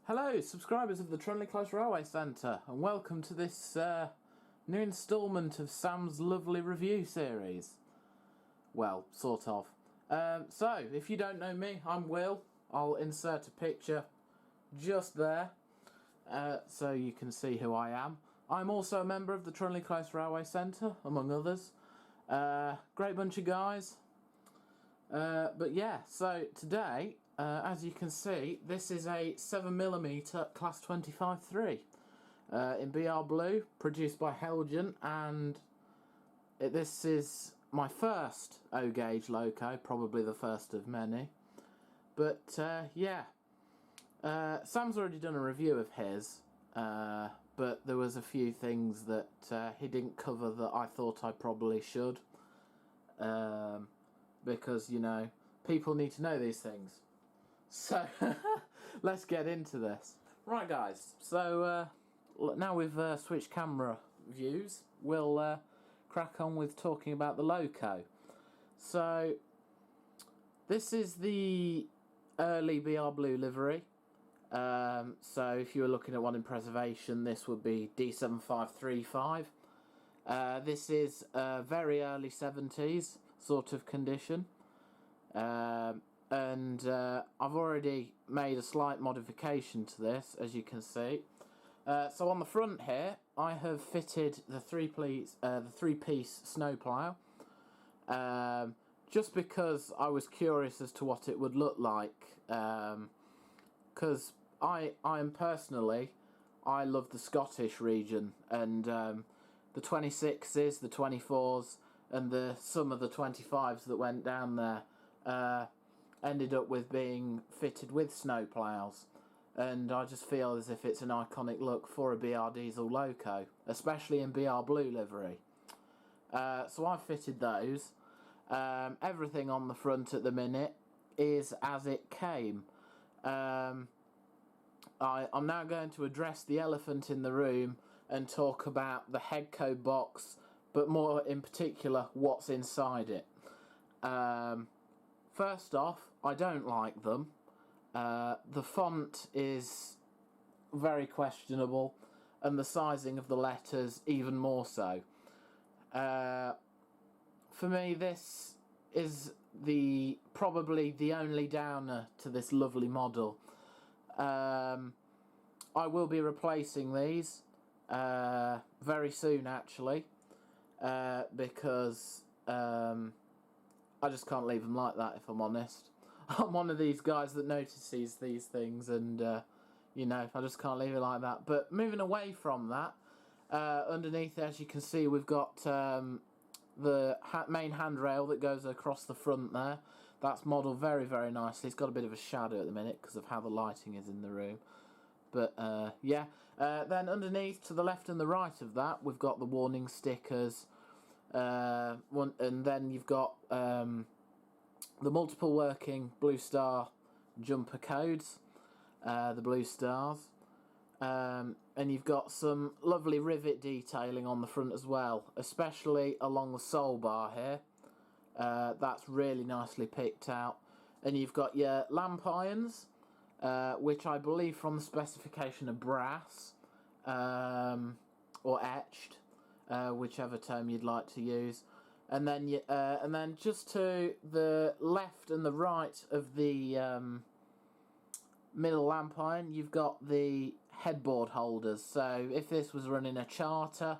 Hello, subscribers of the Trunley Close Railway Centre, and welcome to this new instalment of Sam's lovely review series. Well, sort of. So, if you don't know me, I'm Will. I'll insert a picture just there, so you can see who I am. I'm also a member of the Trunley Close Railway Centre, among others. Great bunch of guys. But yeah, so today, as you can see, this is a 7mm Class 25-3 in BR Blue, produced by Heljan, and this is my first O-gauge loco, probably the first of many. But yeah, Sam's already done a review of his, but there was a few things that he didn't cover that I thought I probably should. Because, you know, people need to know these things. So, let's get into this. Right, guys, so now we've switched camera views, we'll crack on with talking about the loco. So, this is the early BR Blue livery. So, if you were looking at one in preservation, this would be D7535. This is very early 70s sort of condition, and I've already made a slight modification to this, as you can see. So on the front here, I have fitted the three-piece snowplow, just because I was curious as to what it would look like, because I am personally, I love the Scottish region, and the 26s, the 24s, and some of the 25s that went down there ended up with being fitted with snowplows, and I just feel as if it's an iconic look for a BR diesel loco, especially in BR Blue livery. So I've fitted those. Everything on the front at the minute is as it came. I'm now going to address the elephant in the room and talk about the headco box, but more in particular, what's inside it. First off, I don't like them. The font is very questionable, and the sizing of the letters even more so. For me, this is probably the only downer to this lovely model. I will be replacing these very soon, actually. Because I just can't leave them like that, if I'm honest. I'm one of these guys that notices these things, and you know, I just can't leave it like that. But moving away from that, underneath, as you can see, we've got the main handrail that goes across the front there. That's modelled very, very nicely. It's got a bit of a shadow at the minute because of how the lighting is in the room. But yeah, then underneath, to the left and the right of that, we've got the warning stickers, and then you've got the multiple working Blue Star jumper codes, the Blue Stars, and you've got some lovely rivet detailing on the front as well, especially along the sole bar here. That's really nicely picked out. And you've got your lamp irons, which I believe from the specification are brass, or etched, whichever term you'd like to use. And then just to the left and the right of the middle lamp iron, you've got the headboard holders. So if this was running a charter,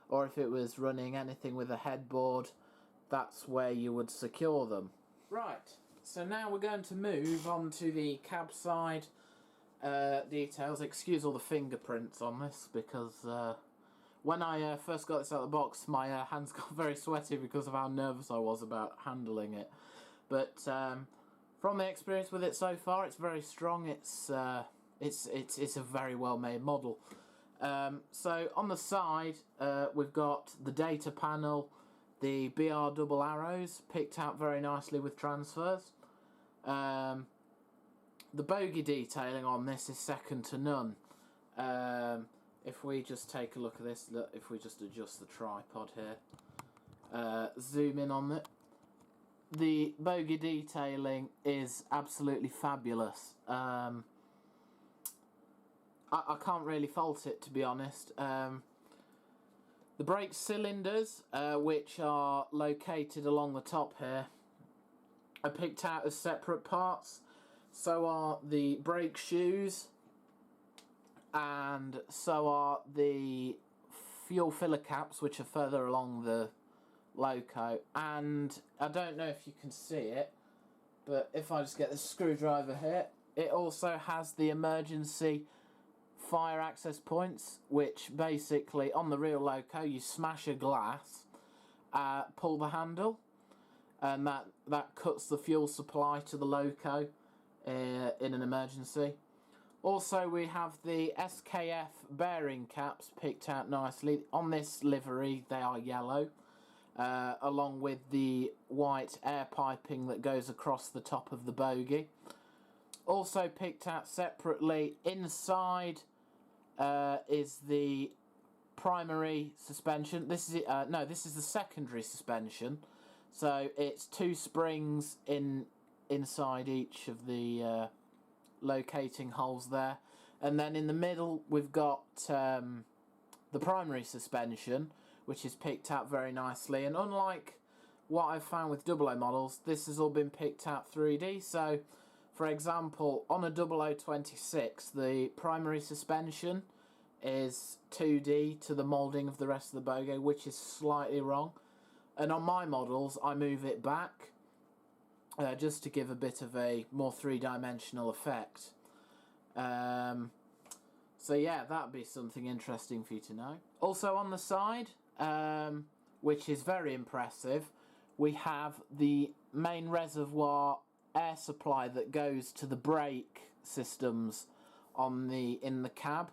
or if it was running anything with a headboard, that's where you would secure them. Right. So now we're going to move on to the cab side details. Excuse all the fingerprints on this, because when I first got this out of the box, my hands got very sweaty because of how nervous I was about handling it. But from the experience with it so far, it's very strong. It's a very well made model. So on the side, we've got the data panel, the BR double arrows picked out very nicely with transfers. The bogie detailing on this is second to none. If we just take a look at this, look, if we just adjust the tripod here, zoom in on it, the bogie detailing is absolutely fabulous. I can't really fault it, to be honest. The brake cylinders, which are located along the top here, are picked out as separate parts. So are the brake shoes, and so are the fuel filler caps, which are further along the loco. And I don't know if you can see it, but if I just get the screwdriver here, it also has the emergency fire access points, which basically, on the real loco, you smash a glass, pull the handle, and that cuts the fuel supply to the loco in an emergency. Also, we have the SKF bearing caps picked out nicely. On this livery, they are yellow, along with the white air piping that goes across the top of the bogie. Also picked out separately, inside is the primary suspension. This is this is the secondary suspension. So it's 2 springs inside each of the locating holes there, and then in the middle we've got the primary suspension, which is picked out very nicely. And unlike what I've found with 00 models, this has all been picked out 3D. So, for example, on a 0026, the primary suspension is 2D to the moulding of the rest of the bogie, which is slightly wrong. And on my models, I move it back just to give a bit of a more 3-dimensional effect. So yeah, that'd be something interesting for you to know. Also on the side, which is very impressive, we have the main reservoir air supply that goes to the brake systems in the cab,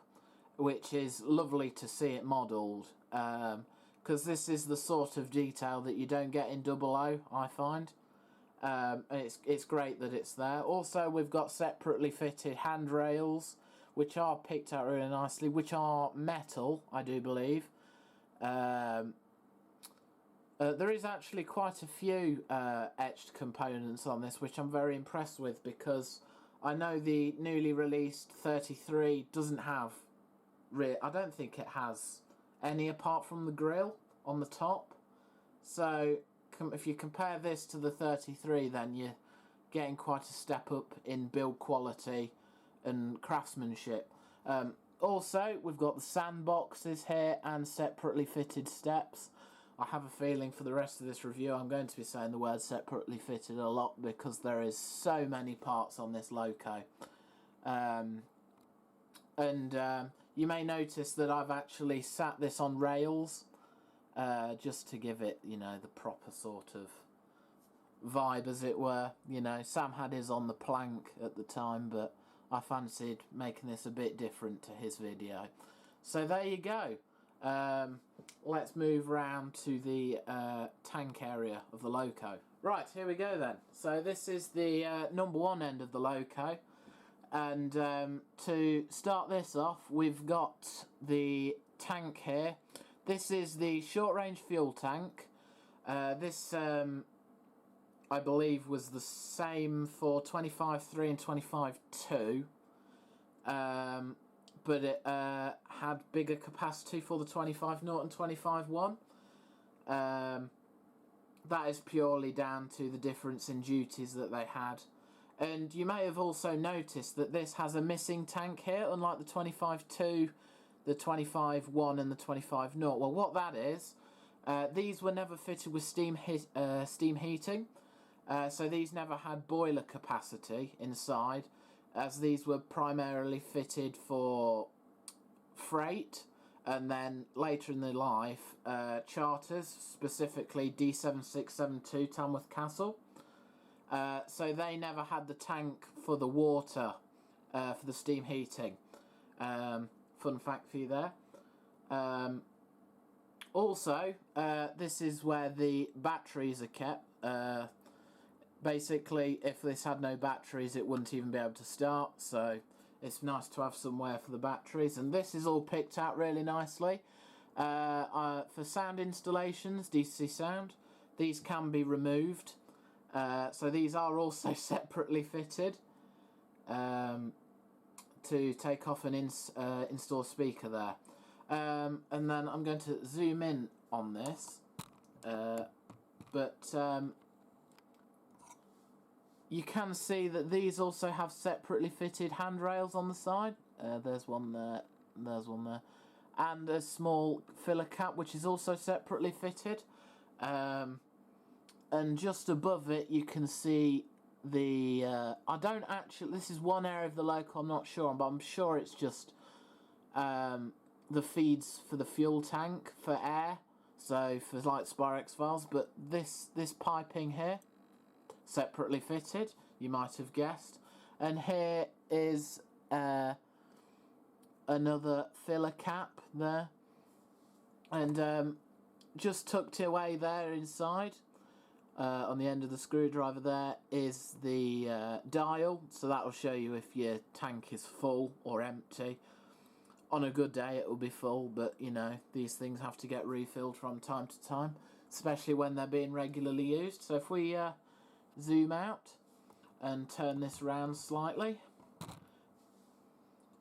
which is lovely to see it modelled, because this is the sort of detail that you don't get in 00, I find. And it's great that it's there. Also, we've got separately fitted handrails, which are picked out really nicely, which are metal, I do believe. There is actually quite a few etched components on this, which I'm very impressed with, because I know the newly released 33 doesn't have... I don't think it has any apart from the grille on the top. So if you compare this to the 33, then you're getting quite a step up in build quality and craftsmanship. Also, we've got the sandboxes here and separately fitted steps. I have a feeling for the rest of this review I'm going to be saying the word separately fitted a lot, because there is so many parts on this loco. You may notice that I've actually sat this on rails, just to give it, you know, the proper sort of vibe, as it were. You know, Sam had his on the plank at the time, but I fancied making this a bit different to his video. So there you go. Let's move round to the tank area of the loco. Right, here we go then. So this is the number 1 end of the loco. And to start this off, we've got the tank here. This is the short-range fuel tank. This, I believe, was the same for 25.3 and 25.2. But it had bigger capacity for the 25.0 and 25.1. That is purely down to the difference in duties that they had. And you may have also noticed that this has a missing tank here, unlike the 25.2, the 25.1 and the 25.0. Well, what that is, these were never fitted with steam heating, so these never had boiler capacity inside, as these were primarily fitted for freight, and then later in their life, charters, specifically D7672 Tamworth Castle. So they never had the tank for the water, for the steam heating. Fun fact for you there. Also, this is where the batteries are kept. Basically, if this had no batteries, it wouldn't even be able to start, so it's nice to have somewhere for the batteries. And this is all picked out really nicely. For sound installations, DC sound, these can be removed. So these are also separately fitted. to take off and install speaker there. And then I'm going to zoom in on this, but you can see that these also have separately fitted handrails on the side. There's one there, there's one there, and a small filler cap which is also separately fitted. And just above it you can see the I don't actually, this is one area of the loco I'm not sure on, but I'm sure it's just the feeds for the fuel tank for air, so for like Spyrex valves. But this piping here, separately fitted, you might have guessed. And here is another filler cap there, and just tucked away there inside, on the end of the screwdriver there, is the dial, so that will show you if your tank is full or empty. On a good day it will be full, but you know, these things have to get refilled from time to time, especially when they're being regularly used. So if we zoom out and turn this round slightly.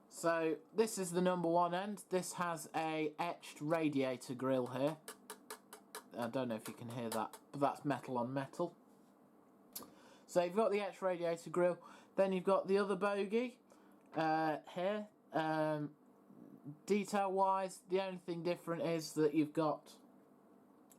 So this is the number one end. This has a etched radiator grill here. I don't know if you can hear that, but that's metal on metal. So you've got the etched radiator grill. Then you've got the other bogie here. Detail wise, the only thing different is that you've got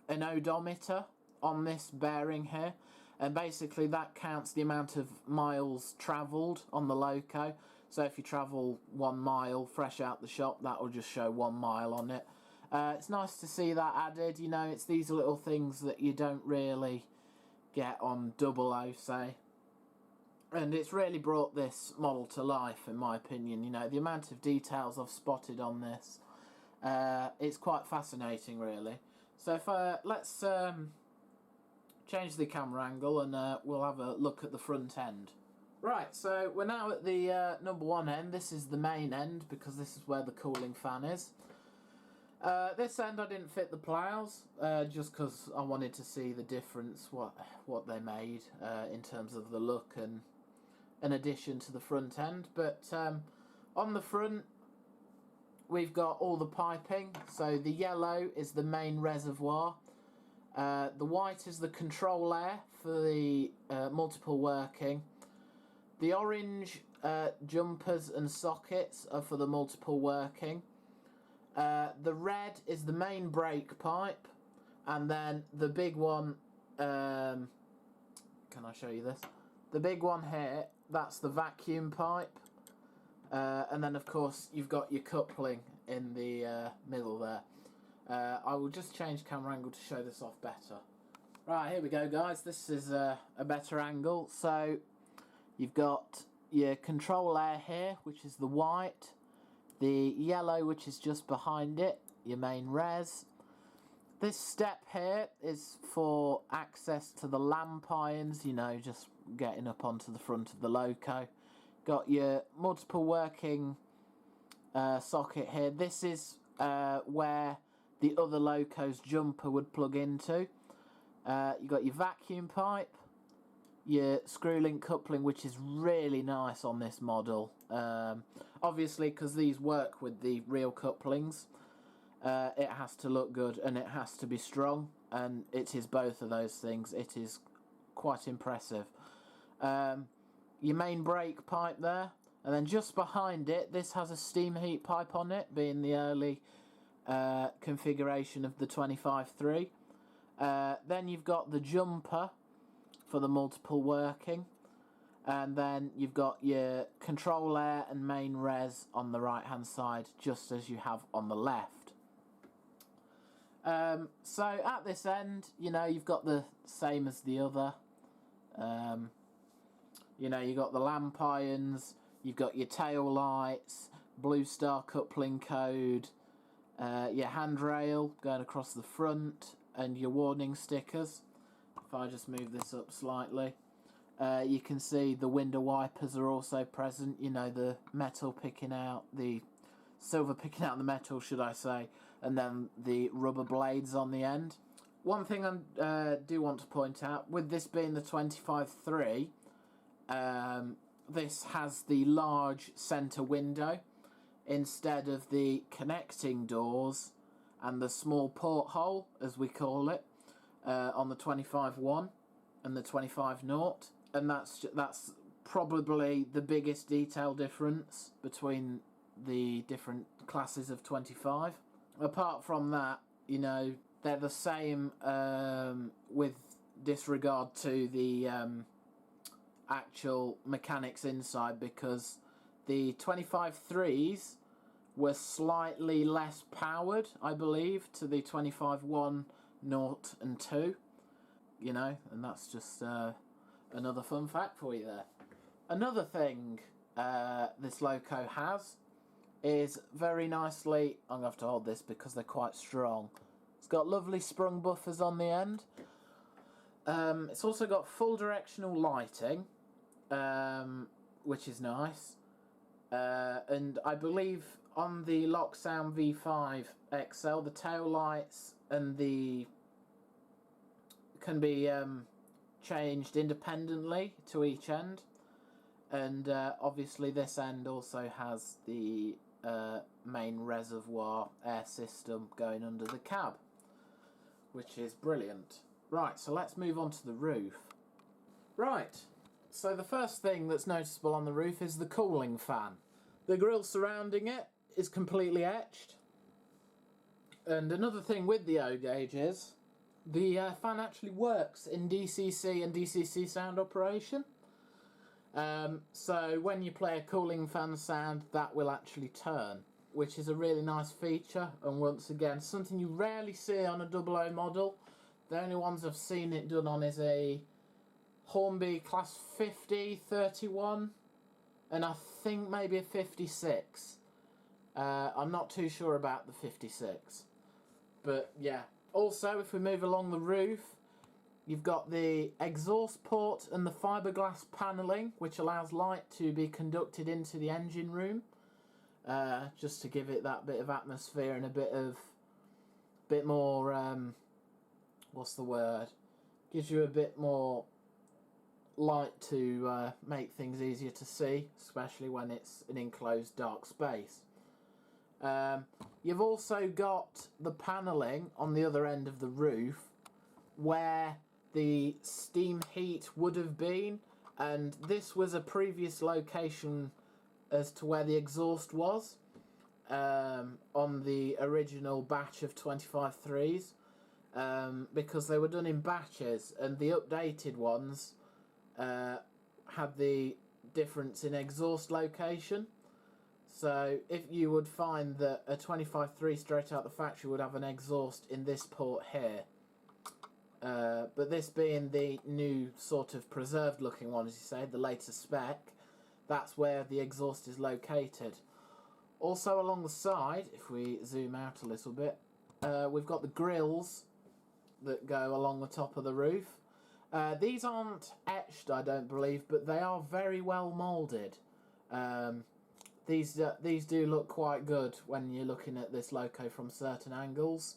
an odometer on this bearing here, and basically that counts the amount of miles travelled on the loco. So if you travel 1 mile fresh out the shop, that will just show 1 mile on it. It's nice to see that added. You know, it's these little things that you don't really get on 00, say. And it's really brought this model to life, in my opinion. You know, the amount of details I've spotted on this, it's quite fascinating, really. So if let's change the camera angle, and we'll have a look at the front end. Right, so we're now at the number one end. This is the main end, because this is where the cooling fan is. This end I didn't fit the ploughs, just because I wanted to see the difference, what they made in terms of the look and an addition to the front end. But on the front we've got all the piping. So the yellow is the main reservoir, the white is the control air for the multiple working, the orange jumpers and sockets are for the multiple working, the red is the main brake pipe, and then the big one, can I show you this? The big one here, that's the vacuum pipe, and then of course you've got your coupling in the middle there. I will just change camera angle to show this off better. Right, here we go guys, this is a better angle. So you've got your control air here, which is the white, the yellow, which is just behind it, your main res. This step here is for access to the lamp irons, you know, just getting up onto the front of the loco. Got your multiple working socket here. This is where the other loco's jumper would plug into. You got your vacuum pipe, your screw link coupling, which is really nice on this model. Obviously, because these work with the real couplings, it has to look good and it has to be strong, and it is both of those things. It is quite impressive. Your main brake pipe there, and then just behind it, this has a steam heat pipe on it, being the early configuration of the 25.3. Then you've got the jumper for the multiple working, and then you've got your control air and main res on the right hand side, just as you have on the left. So at this end, you know, you've got the same as the other. You know, you've got the lamp irons, you've got your tail lights, blue star coupling code, your handrail going across the front, and your warning stickers. If I just move this up slightly, you can see the window wipers are also present. You know, the metal picking out, the silver picking out the metal, should I say, and then the rubber blades on the end. One thing I do want to point out, with this being the 25.3, this has the large centre window instead of the connecting doors and the small porthole, as we call it, on the 25-1 and the 25-0. And that's probably the biggest detail difference between the different classes of 25. Apart from that, you know, they're the same with disregard to the actual mechanics inside, because the 25-3s were slightly less powered, I believe, to the 25-1, 0 and 2. You know, and that's just another fun fact for you there. Another thing this loco has is very nicely... I'm going to have to hold this because they're quite strong. It's got lovely sprung buffers on the end. It's also got full directional lighting, which is nice. And I believe on the Locksound V5 XL, the tail lights and the can be changed independently to each end. And obviously this end also has the main reservoir air system going under the cab, which is brilliant. Right, so let's move on to the roof. Right, so the first thing that's noticeable on the roof is the cooling fan. The grille surrounding it is completely etched. And another thing with the O-gauge is the fan actually works in DCC and DCC sound operation. So when you play a cooling fan sound, that will actually turn, which is a really nice feature, and once again, something you rarely see on a 00 model. The only ones I've seen it done on is a Hornby Class 50 31, and I think maybe a 56. I'm not too sure about the 56, but yeah. Also, if we move along the roof, you've got the exhaust port and the fiberglass panelling, which allows light to be conducted into the engine room, just to give it that bit of atmosphere and a bit more, what's the word? Gives you a bit more light to make things easier to see, especially when it's an enclosed dark space. You've also got the panelling on the other end of the roof where the steam heat would have been, and this was a previous location as to where the exhaust was on the original batch of 25-3s, because they were done in batches, and the updated ones had the difference in exhaust location. So if you would find that a 25-3 straight out the factory would have an exhaust in this port here, but this being the new sort of preserved looking one, as you say, the later spec, that's where the exhaust is located. Also along the side, if we zoom out a little bit, we've got the grills that go along the top of the roof. These aren't etched, I don't believe, but they are very well moulded. These do look quite good when you're looking at this loco from certain angles.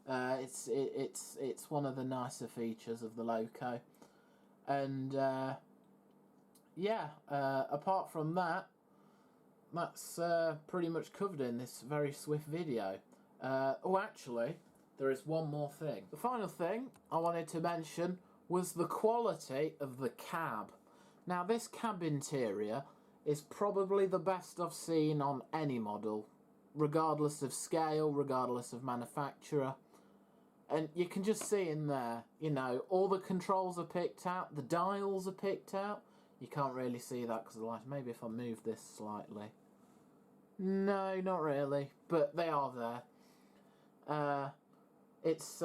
It's one of the nicer features of the loco, and yeah. Apart from that, that's pretty much covered in this very swift video. Oh, actually, there is one more thing. The final thing I wanted to mention was the quality of the cab. Now, this cab interior is probably the best I've seen on any model, regardless of scale, regardless of manufacturer. And you can just see in there, you know, all the controls are picked out, the dials are picked out. You can't really see that because of the light. Maybe if I move this slightly. No, not really, but they are there. It's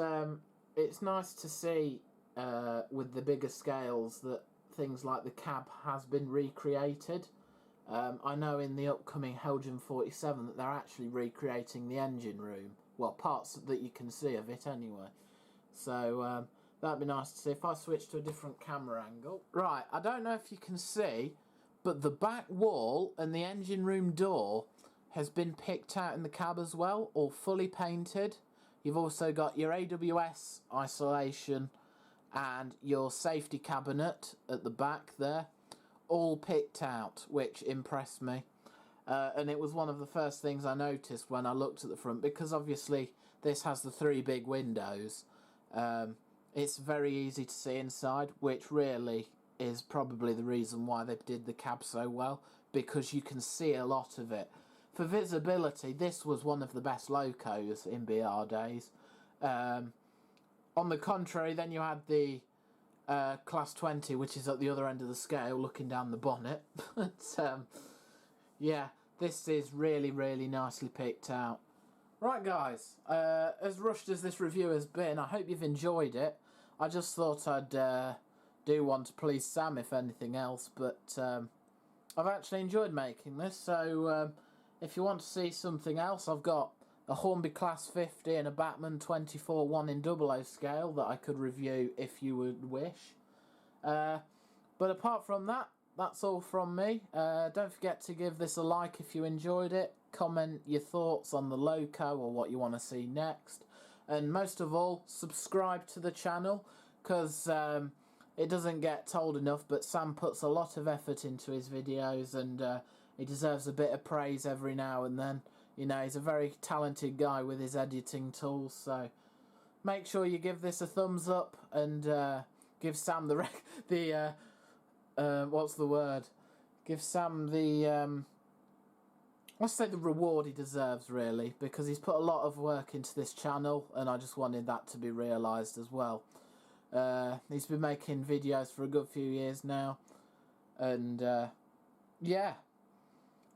nice to see with the bigger scales that things like the cab has been recreated. I know in the upcoming Heljan 47 that they're actually recreating the engine room. Well, parts that you can see of it anyway. So that'd be nice to see. If I switch to a different camera angle. Right, I don't know if you can see, but the back wall and the engine room door has been picked out in the cab as well, all fully painted. You've also got your AWS isolation and your safety cabinet at the back there, all picked out, which impressed me. And it was one of the first things I noticed when I looked at the front, because obviously this has the 3 big windows. It's very easy to see inside, which really is probably the reason why they did the cab so well, because you can see a lot of it. For visibility, this was one of the best locos in BR days. On the contrary, then you had the Class 20, which is at the other end of the scale, looking down the bonnet. But yeah, this is really, really nicely picked out. Right, guys, as rushed as this review has been, I hope you've enjoyed it. I just thought I'd do one to please Sam, if anything else, but I've actually enjoyed making this, so if you want to see something else, I've got a Hornby Class 50 and a Batman 24 1 in 00 scale that I could review if you would wish. But apart from that, that's all from me. Don't forget to give this a like if you enjoyed it. Comment your thoughts on the loco or what you want to see next. And most of all, subscribe to the channel, because it doesn't get told enough, but Sam puts a lot of effort into his videos, and he deserves a bit of praise every now and then. You know, he's a very talented guy with his editing tools, so make sure you give this a thumbs up and give Sam the what's the word? Give Sam the let's say the reward he deserves, really, because he's put a lot of work into this channel, and I just wanted that to be realised as well. He's been making videos for a good few years now, and yeah,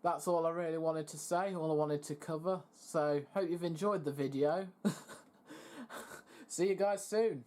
that's all I really wanted to say, all I wanted to cover. So, hope you've enjoyed the video. See you guys soon.